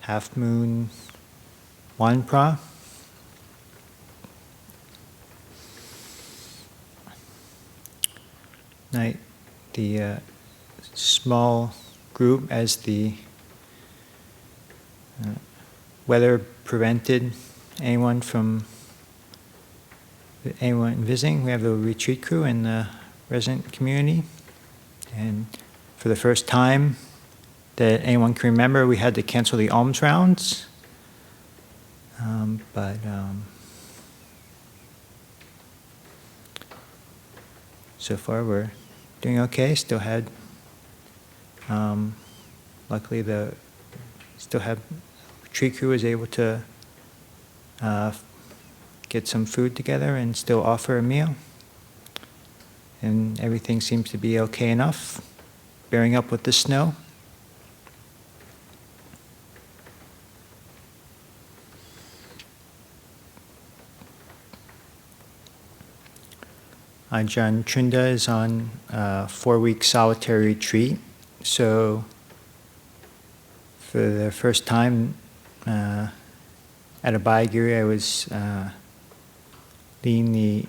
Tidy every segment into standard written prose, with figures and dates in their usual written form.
half moon Wanpra. Night, the small group, as the weather prevented anyone visiting. We have the retreat crew and the resident community. And for the first time that anyone can remember, we had to cancel the alms rounds. So far we're doing okay. Still had, luckily retreat crew was able to get some food together and still offer a meal. And everything seems to be okay enough, bearing up with the snow. Ajahn Chunda is on a 4-week solitary retreat. So for the first time at Abhayagiri, I was leading the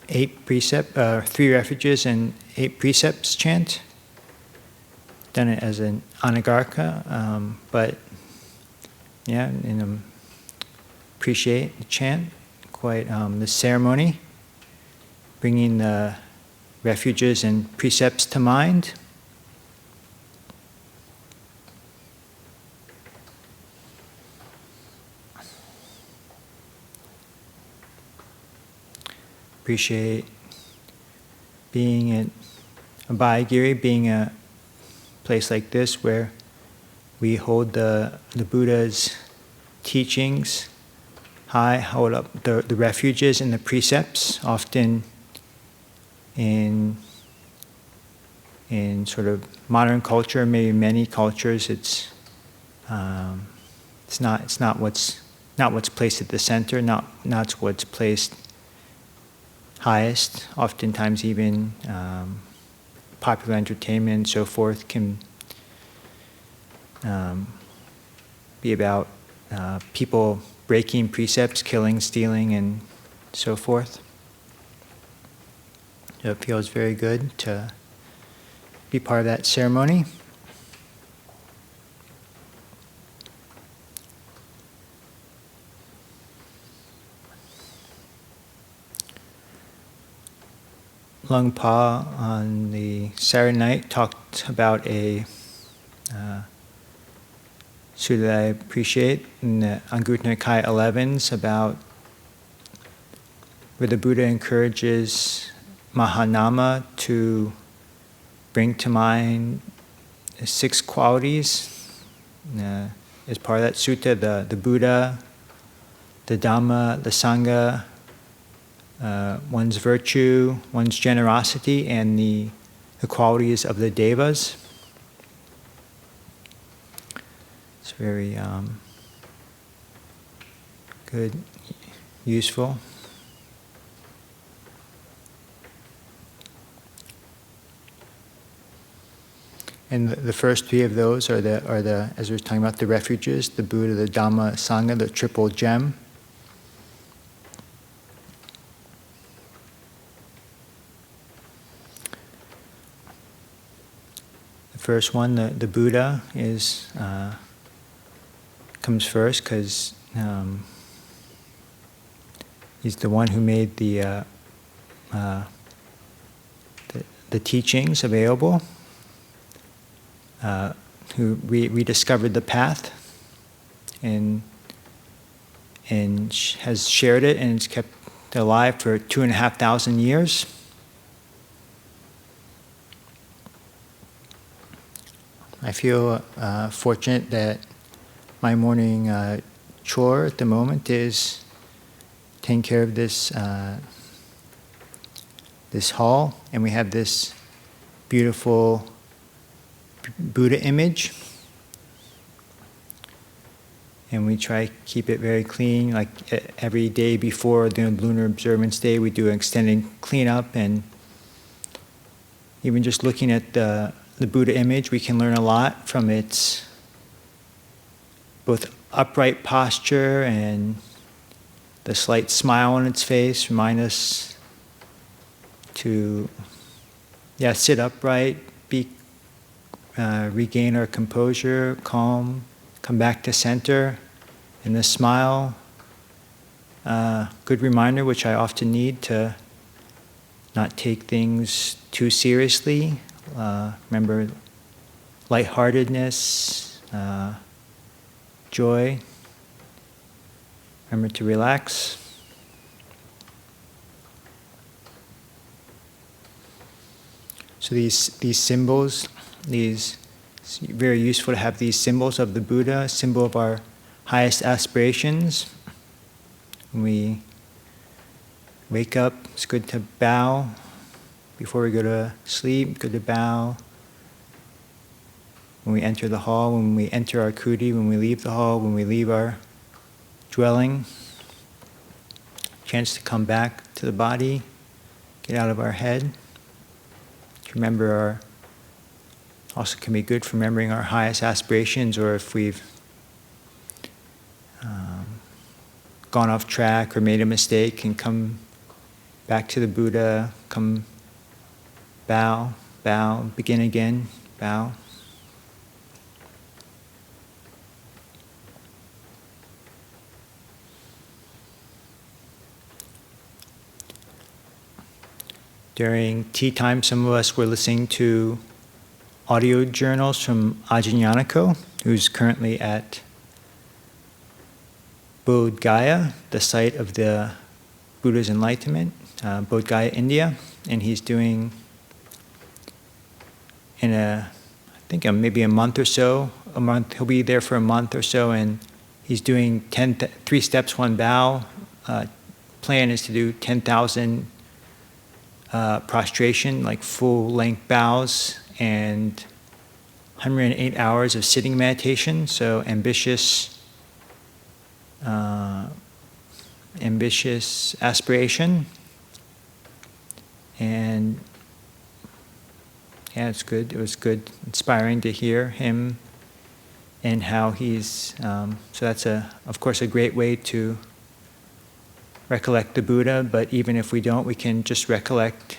3 Refuges and 8 Precepts chant. Done it as an anagarika, but yeah, and appreciate the chant, quite the ceremony, bringing the refuges and precepts to mind. Appreciate being at Abhayagiri, being a place like this where we hold the Buddha's teachings high, hold up the refuges and the precepts. Often in sort of modern culture, maybe many cultures, it's not what's placed at the center, not what's placed highest. Oftentimes even popular entertainment and so forth can be about people breaking precepts, killing, stealing, and so forth. So it feels very good to be part of that ceremony. Lung Pa on the Saturday night talked about a sutta that I appreciate in the Anguttara Nikaya 11s about where the Buddha encourages Mahanama to bring to mind 6 qualities. As part of that sutta, the Buddha, the Dhamma, the Sangha, one's virtue, one's generosity, and the qualities of the devas. It's very good, useful. And the first 3 of those are the as we were talking about, the refuges, the Buddha, the Dhamma, Sangha, the triple gem. The first one, the Buddha, comes first because he's the one who made the teachings available. Who rediscovered the path and has shared it, and it's kept alive for 2,500 years. I feel fortunate that my morning chore at the moment is taking care of this hall, and we have this beautiful Buddha image, and we try to keep it very clean. Like every day before the Lunar Observance Day, we do an extended cleanup, and even just looking at the Buddha image, we can learn a lot from its both upright posture and the slight smile on its face remind us to sit upright, regain our composure, calm, come back to center, and the smile. Good reminder, which I often need, to not take things too seriously. Remember lightheartedness, joy. Remember to relax. So these symbols, it's very useful to have these symbols of the Buddha, symbol of our highest aspirations. When we wake up, it's good to bow. Before we go to sleep, good to bow. When we enter the hall, when we enter our kuti, when we leave the hall, when we leave our dwelling. Chance to come back to the body, get out of our head. To remember also can be good for remembering our highest aspirations, or if we've gone off track or made a mistake, and come back to the Buddha, come bow, begin again, bow. During tea time, some of us were listening to audio journals from Ajahn, who's currently at Bodh Gaya, the site of the Buddha's enlightenment, Bodh Gaya, India, and he's doing maybe a month or so. He'll be there for a month or so, and he's doing 3 steps, 1 bow. Plan is to do 10,000 prostration, like full-length bows, and 108 hours of sitting meditation. So ambitious aspiration, and it's good. It was good, inspiring to hear him and how he's. So that's of course, a great way to recollect the Buddha. But even if we don't, we can just recollect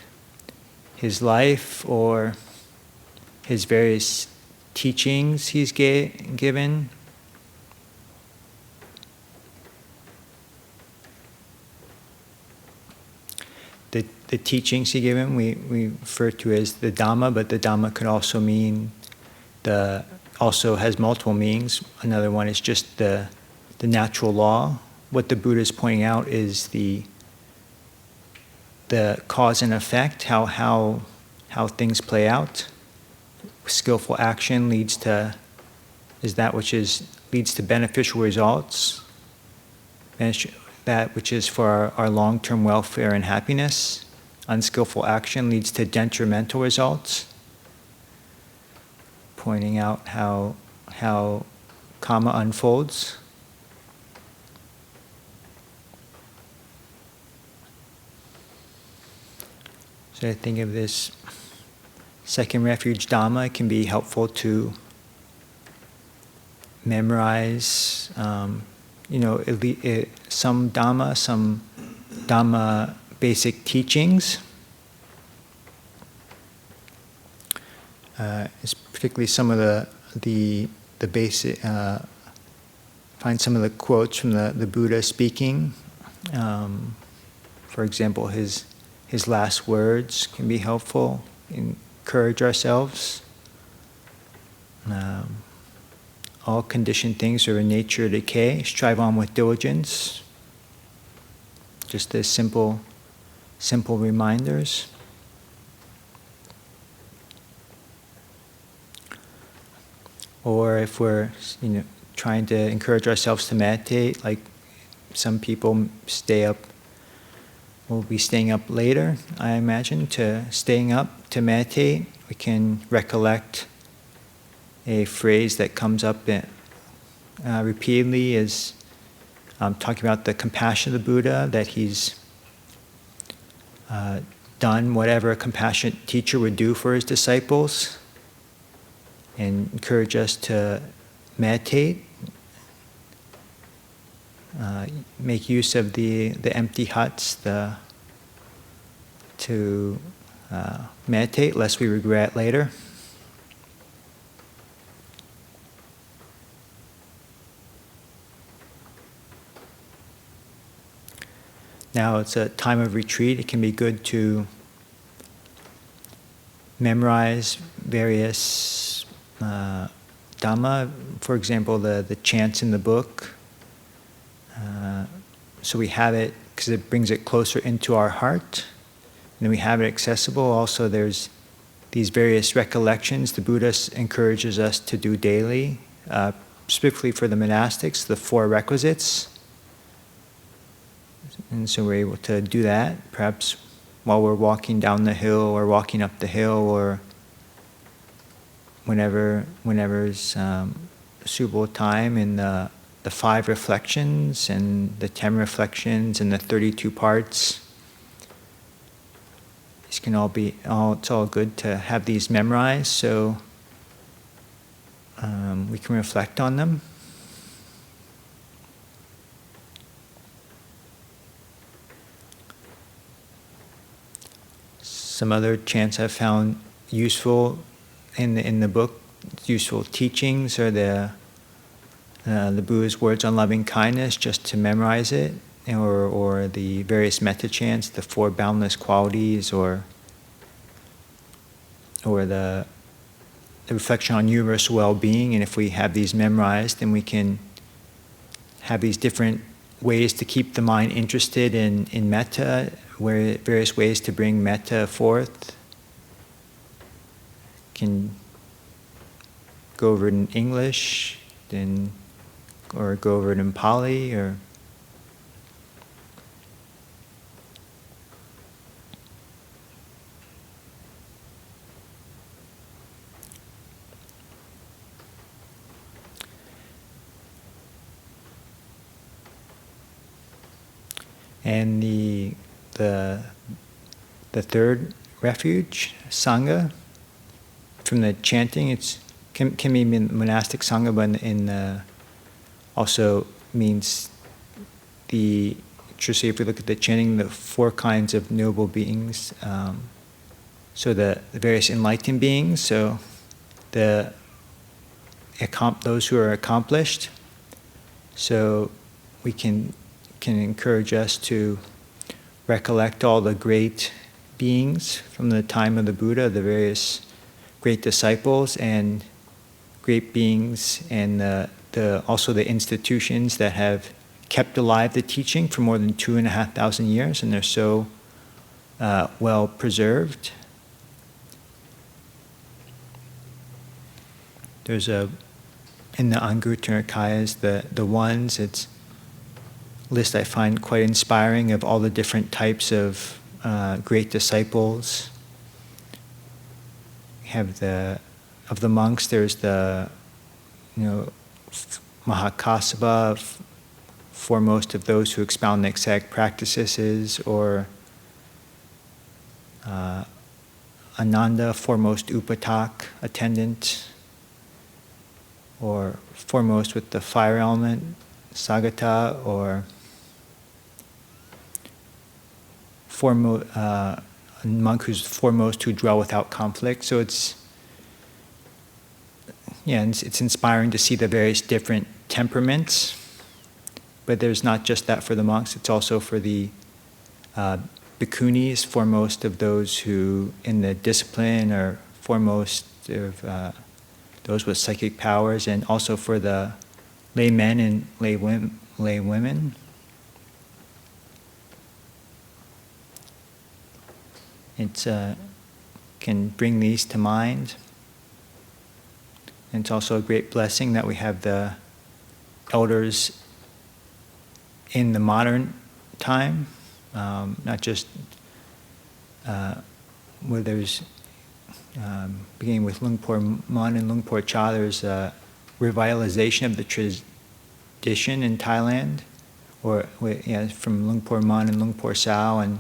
his life or his various teachings he's given. The teachings he given, we refer to as the Dhamma, but the Dhamma could also mean also has multiple meanings. Another one is just the natural law. What the Buddha is pointing out is the cause and effect, how things play out. Skillful action leads to beneficial results. That which is for our long-term welfare and happiness. Unskillful action leads to detrimental results. Pointing out how karma unfolds. So I think of this second refuge Dhamma, it can be helpful to memorize, some Dhamma basic teachings. It's particularly some of the basic. Find some of the quotes from the Buddha speaking. For example, his last words can be helpful. Encourage ourselves. All conditioned things are in nature decay. Strive on with diligence. Just as simple reminders. Or if we're trying to encourage ourselves to meditate, like some people will be staying up later, I imagine, staying up to meditate. We can recollect a phrase that comes up repeatedly is talking about the compassion of the Buddha, that he's done whatever a compassionate teacher would do for his disciples, and encourage us to meditate make use of the empty huts to meditate, lest we regret later. Now it's a time of retreat. It can be good to memorize various Dhamma, for example, the chants in the book. So we have it because it brings it closer into our heart. And then we have it accessible. Also, there's these various recollections the Buddha encourages us to do daily, specifically for the monastics, the 4 requisites. And so we're able to do that, perhaps while we're walking down the hill or walking up the hill, or whenever's a suitable time in the 5 reflections and the 10 reflections and the 32 parts. These can all be, it's all good to have these memorized, so we can reflect on them. Some other chants I've found useful in the book, useful teachings, are the Buddha's words on loving kindness, just to memorize it, or the various metta chants, the 4 boundless qualities, or the reflection on universal well-being. And if we have these memorized, then we can have these different ways to keep the mind interested in metta, various ways to bring metta forth. Can go over it in English, or go over it in Pali, or and the 3rd refuge, Sangha. From the chanting, can mean monastic Sangha, but also means if we look at the chanting, the 4 kinds of noble beings. So the various enlightened beings, so those who are accomplished. So we can encourage us to recollect all the great beings from the time of the Buddha, the various great disciples and great beings, and also the institutions that have kept alive the teaching for more than 2,500 years, and they're so well preserved. There's in the Anguttara Nikayas, the ones, it's list I find quite inspiring of all the different types of great disciples. We have of the monks, there's the Mahakassapa, foremost of those who expound the exact practices, or Ananda, foremost upatak, attendant, or foremost with the fire element, Sagata, or a monk who's foremost who dwell without conflict. So it's inspiring to see the various different temperaments. But there's not just that for the monks, it's also for the bhikkhunis, foremost of those who in the discipline are foremost of those with psychic powers, and also for the laymen and lay women. It can bring these to mind. And it's also a great blessing that we have the elders in the modern time, not just where there's, beginning with Lungpor Mon and Lungpor Cha, there's a revitalization of the tradition in Thailand, from Lungpor Mon and Lungpor Sao, and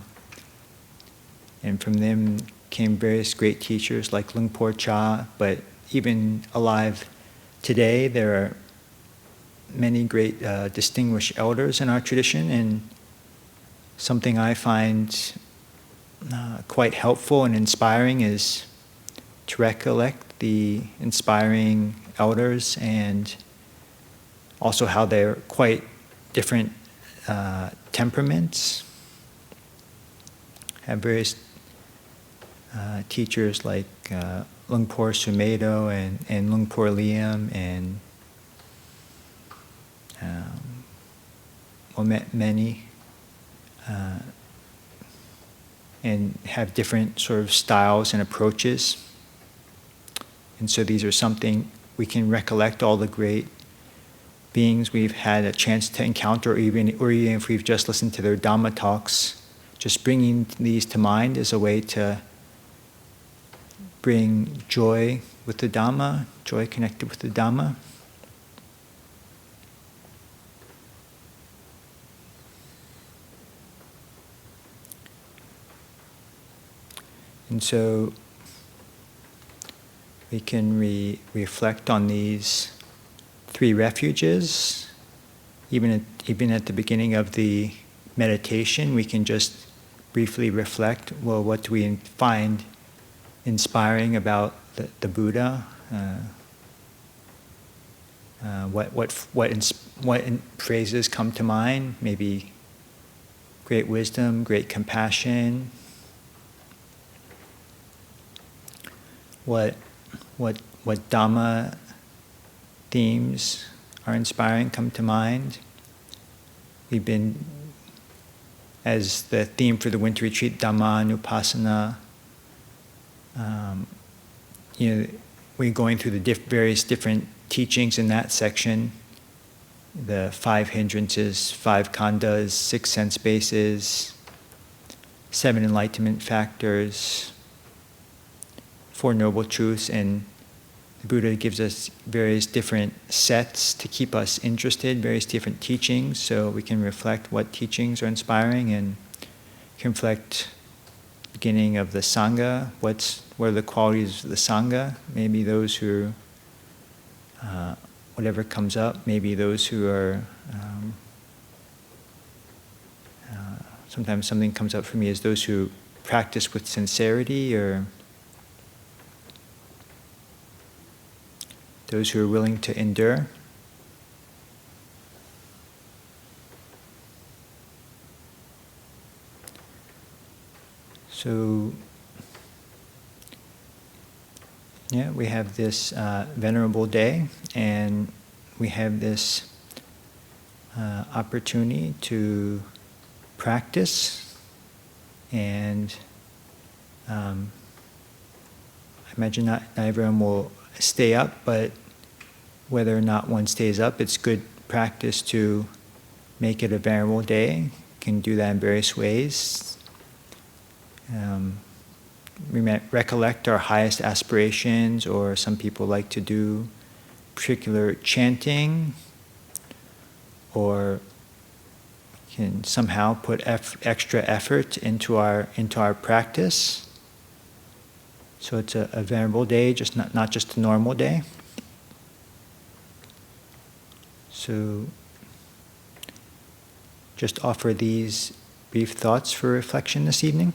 from them came various great teachers like Lungpor Cha. But even alive today, there many great distinguished elders in our tradition, and something I find quite helpful and inspiring is to recollect the inspiring elders and also how they're quite different temperaments. Have various teachers like Lungpor Sumedo and Lungpor Liam and many, and have different sort of styles and approaches. And so these are something we can recollect all the great beings we've had a chance to encounter, or even if we've just listened to their Dhamma talks. Just bringing these to mind is a way to bring joy with the Dhamma, joy connected with the Dhamma. And so we can reflect on these three refuges. Even at the beginning of the meditation, we can just briefly reflect, well, what do we find inspiring about the Buddha? What phrases come to mind? Maybe great wisdom, great compassion. What Dhamma themes are inspiring come to mind? We've been, as the theme for the winter retreat, Dhammanupassana. We're going through the various different teachings in that section. The 5 hindrances, 5 khandhas, 6 sense bases, 7 enlightenment factors, 4 noble truths, and the Buddha gives us various different sets to keep us interested, various different teachings, so we can reflect what teachings are inspiring and can reflect the beginning of the Sangha, what are the qualities of the Sangha, maybe those who, whatever comes up, maybe those who are, sometimes something comes up for me as those who practice with sincerity, or those who are willing to endure. So, yeah, we have this Venerable Day, and we have this opportunity to practice, and I imagine not everyone will stay up, but whether or not one stays up, it's good practice to make it a Venerable Day. You can do that in various ways. We might recollect our highest aspirations, or some people like to do particular chanting, or can somehow put extra effort into our practice. So it's a Venerable Day, just not just a normal day. So just offer these brief thoughts for reflection this evening.